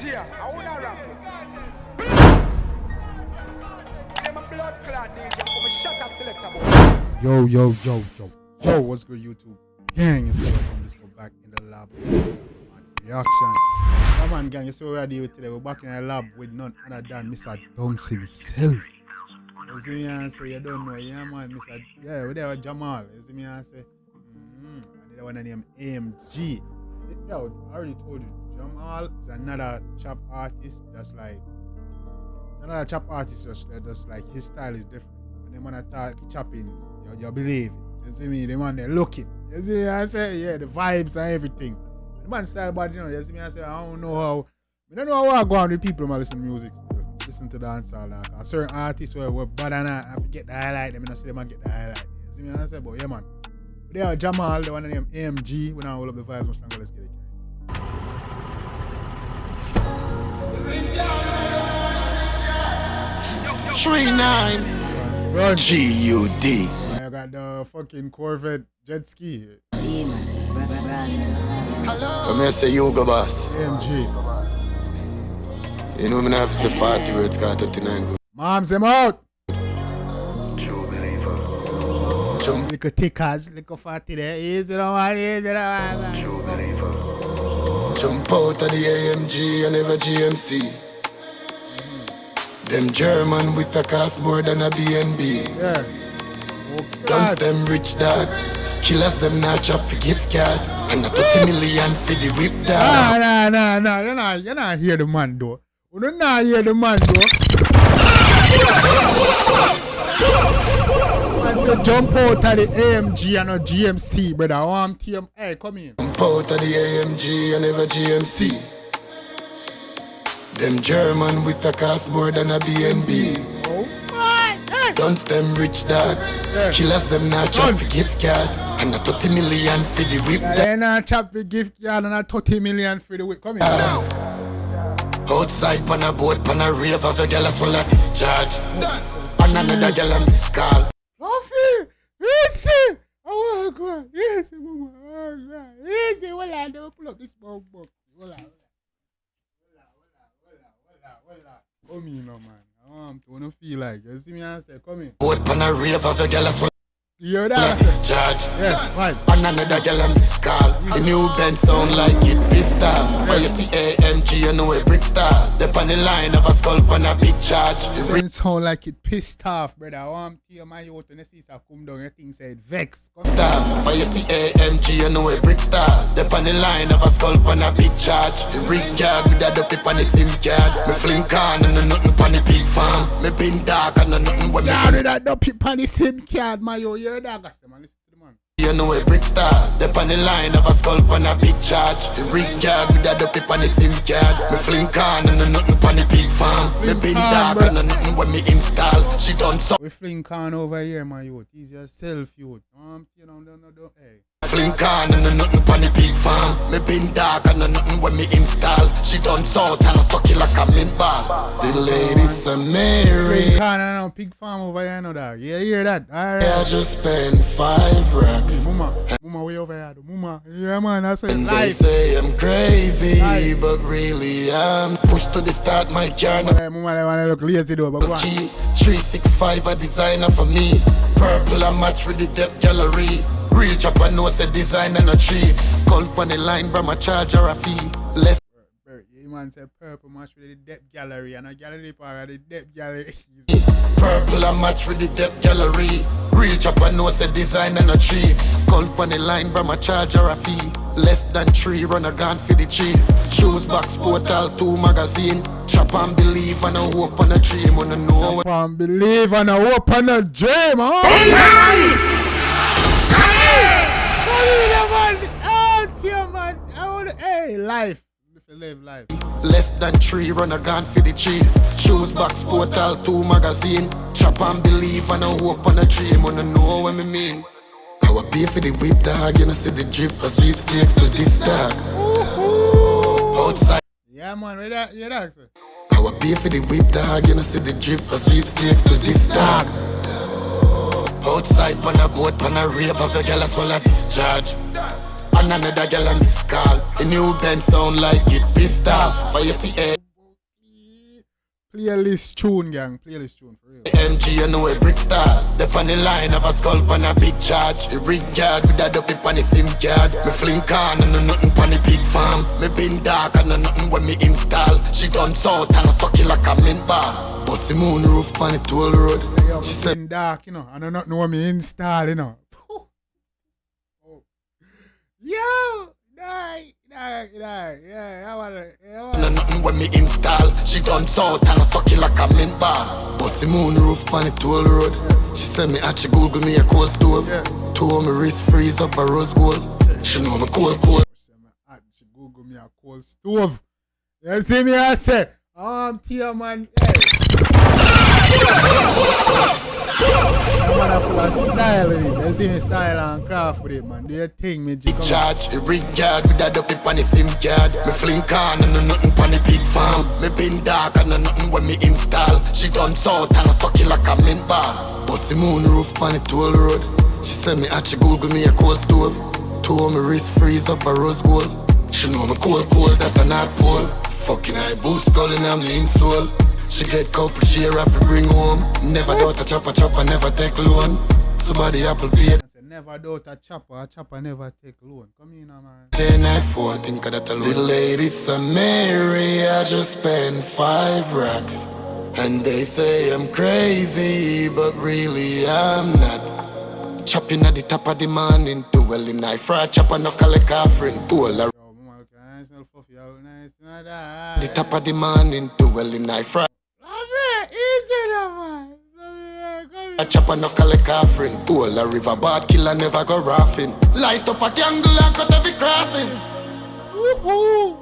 DJ, I wanna rap. I'm a blood clot DJ, I'm a shutter selector boy. Yo, what's good YouTube? Gang, it's Jambisco back in the lab. Reaction. Come on gang, you see what we're doing today. We're back in the lab with none other than Mr. Dunks himself. You see me and say, you don't know, yeah man, Mr. Yeah, we're there with Jamal. You see me and say, and the one named AMG. Yo, I already told you, Jamal is another chap artist just like his style is different. When they wanna talk chopping, you believe it. You see me, they want to look it. You see me, I say, yeah, the vibes and everything. The man style, but you know, you see me, I say, I don't know how I go on with people who listen to music, listen to dance all that. A certain artists were bad and I forget the highlight, them, I see them and get the highlight. You see me, I say, but yeah man. But they are Jamal, the one named AMG, we now all up the vibes much longer, let's get it. 39 Run. G-U-D. I got the fucking Corvette jet ski. Hello. Come here, say you go boss. AMG. You know me have to say 40 words, got 39 good. Moms them out. True believer. Little tickers, little fatty there. Easy no man, easy no man. True believer. Jump out of the AMG and never GMC. Them German with a cost more than a BNB. Yeah. Guns them rich dog. Killers them not chop for gift card. And a 30 million for the whip dog. Nah. You're not hear the man though. You don't not hear the man though. And to jump out of the AMG and a GMC, brother. I want TM. Hey, come in. Jump out of the AMG and never GMC. Them German with a cost more than a BNB. Oh my! Hey. Guns them rich dog. Yeah. Killers them not chop for gift card. And a 30 million for the whip dog. They not chop the gift card and a 30 million for the whip. Come in. Outside pan a boat, pan a rave of a girl a full of discharge. And another girl I'm skull. Fluffy! Easy! Oh my God! Easy, mama! Oh God! Easy! Hold on, don't pull up this bug. Hold on. Come in, no man. I don't feel like. You see me and say, come in. Boat pan a rave of a girl a full You hear of that? discharge. Yeah, fine. And another girl I'm skull. The new band sound like it's pissed off. When you see AMG, you know a brick star. They on the line of a skull on a big charge. It sound like it pissed off, brother. I want to hear my youth and the sister come down. Your thing said vex. Staff. When you see AMG, you know a brick star. They on the line of a skull on a big charge. The brick yard with a dopey on the SIM card. Me fling can and nothing on the big farm. Me bin dark and nothing when me Nah, with that dopey on the SIM card, my yo. You hear that? Listen to the man. You know a brick star. They on the line of a skull on a big charge. The brick yard with a dopey on the SIM card. Me fling can and nothing on the big farm. Me bin dark and nothing when me install. She done so. We fling can over here, my youth. Ease yourself, youth. You know, don't, hey. Fling can and nothing on the big farm. Me bin dark and nothing when me install. She done so and I suck it like a mint ball. The ladies are merry. Fling can and a pig farm over here, no dog. You hear that? Alright. I just spent 5 racks. Mama, way over here. Mama, yeah man, I said And they life. say I'm crazy, but really I'm pushed to the start my car. Hey, mama, they want to look lazy though, but go on. Key 365 a designer for me. Purple a match with the depth gallery. Real chopper knows the design and a cheap. Skull on the line, bro, my charger a fee. Less. You man say purple match with the depth gallery and a gallery part of the depth gallery. Purple a match with the depth gallery. Real chopper knows the design and a cheap. Skull on the line, bro, my charger a fee. Less than 3 run a gun for the cheese. Shoes box portal 2 magazine. Chop and believe and a hope on a dream. Wanna know Chop and believe and a hope on a dream, huh? Hey, life. Live life. Less than 3 run a gun for the cheese. Shoes box portal 2 magazine. Chop and believe and a hope on a dream. Wanna know what me mean. I will pay for the whip dog. You know see the drip. A sweepstakes to this dog. Outside. Yeah man, where that? Yeah that sir. I will pay for the whip dog. You know see the drip. A sweepstakes to this dog. Outside on a boat on a rave of a girl as well a discharge. and another girl on this call. The new band sound like it pissed off. But you see Playlist tune, gang. Playlist tune, for real. AMG, you know a brick star. The on the line have a skull on a big charge. The rig yard with a dopey on the SIM card. Me fling can and no nothing on the big farm. Me been dark and no nothing when me install. She done south and suck it like a mint bar. Bust the moon roof on the toll road. Yo, she said dark, you know. I don't know when me install, you know. Yo, yeah, I wanna. No nothing when me install. She done south and suck it like a mint bar. Bust the moon roof on the toll road. She said me at she Google me a cold stove. Told me wrist freeze up a rose gold. She know me cold. She Google me a cold stove. You see me I say, tear man, hey. Man a full of style with it. You see me style and craft with it, man. Do your thing, me G. Charge, the rig yard with a dopey on the SIM card. Me fling can and no nothing on the big farm. Me been dark and no nothing when me install. She done south and suck it like a mint bar. Bust the moon roof on the toll road. She said me at she Google me a cold stove. Told me wrist freeze up a rose gold. She know me cold that a not pole. Fucking high boots calling on me insole. She get couple share have to bring home. Never doubt a chopper, never take loan. Somebody Apple Pay. Never doubt a chopper never take loan. Come in, man. Then I phone, think of that alone. The ladies are Mary, I just spent 5 racks. And they say I'm crazy, but really I'm not. Chopping at the top of the morning, do well in knife fry, chopper no collect offering. The top of the morning, do well in knife fry. A chopper no collect offering. Pull a river bad killer never go rafting. Light up a candle and cut every crossing. Woohoo!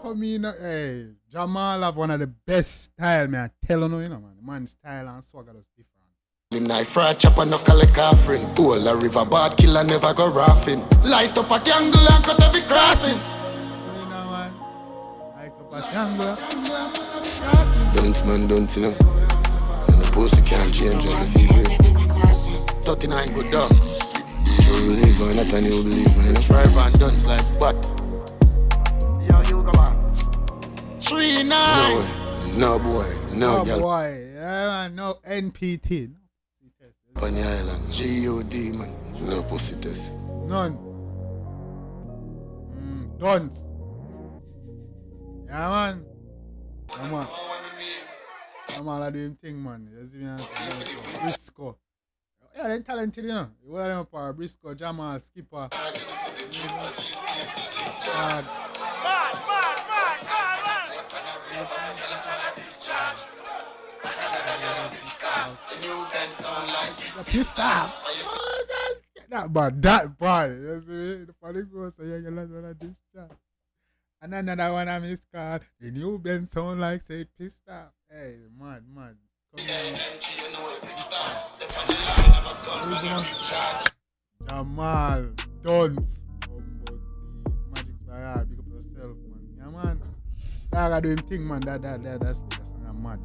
Come in, hey. Jamal have one of the best style, man. I tell you, man. The man's style and swagger is different. The knife fry chopper no collect offering. Pull a river bad killer never go rafting. Light up a candle and cut every crossing. Man. Light up a candle. Don't man, don't you know. Pussy can't change what you see, 39 good dog. True believer, not a new believer. And a drive and done like what? Yo, you come on. 39. No boy, no girl. No boy, yeah, no NPT. On the island, G.O.D. man. No pussy test. None. Don't. Yeah, man. Come on. I'm all doing thing, man. You see me? Briscoe. Yeah, they're talented, you know. You want them for Briscoe, Jamal, Skipper. Pissed off. That bad. You see me? The funny goes, so you last one of this chat. And another one I miss called the new Ben sound like say pissed off. Hey, mad. Come on. Jamal, Dunce. Magic by heart, big up yourself, man. Yeah, man. Dog doing thing, man. That's mad.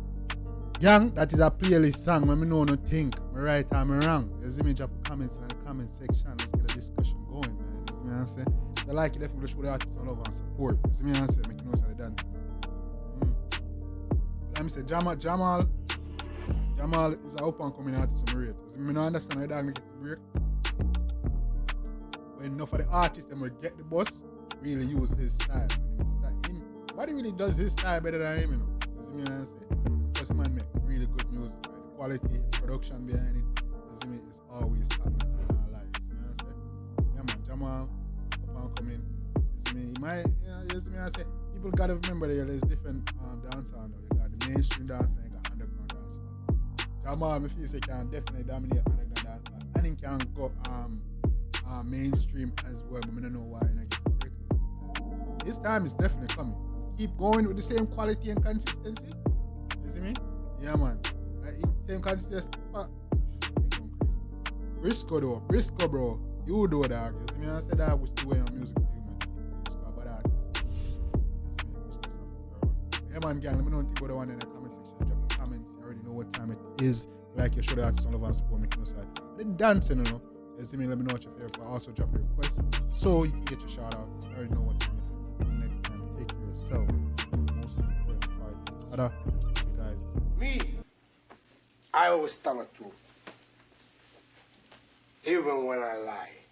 Gang, that is a playlist song. When me know no think, me right or me wrong. You see me drop comments in the comment section. Let's get a discussion going, man. You see me I say? If you like it, definitely show the artist some love and support. You see me I say? Make you know how they dance. Let me say, Jamal is a up and coming artist on the rate. You see me not understand how dog make it break. But enough of the artists them will get the bus, really use his style. Nobody really does his style better than him, you know. You see me I say? This man make really good music. Right? The quality, the production behind it, you see me, is always top notch. You see me I say? Yeah man, Jamal, up and coming. You see me, you see me I say? People gotta remember that there's different dance sound. You got the mainstream dance and you got underground dance. Jamal, me feel say can definitely dominate underground dance. And he can go mainstream as well, but I don't know why I get the breakers. His time is definitely coming. Keep going with the same quality and consistency. You see me? Yeah, man. Same consistency. Briscoe, though. Briscoe, bro. You do, dog. You see me? I said that was the way on music for you, man. Briscoe, about artist. You see me? Briscoe stuff. Yeah, man, gang. Let me know what you think about the one in the comment section. Drop the comments. You already know what time it is. Like you show the artist on love and support, making us out. Then dancing, you know. You see me? Let me know what your favorite, but also drop your request so you can get your shout out. You already know what time it is. Till next time, take care of yourself. Most important part, each other. You guys. Me, I always tell the truth. Even when I lie.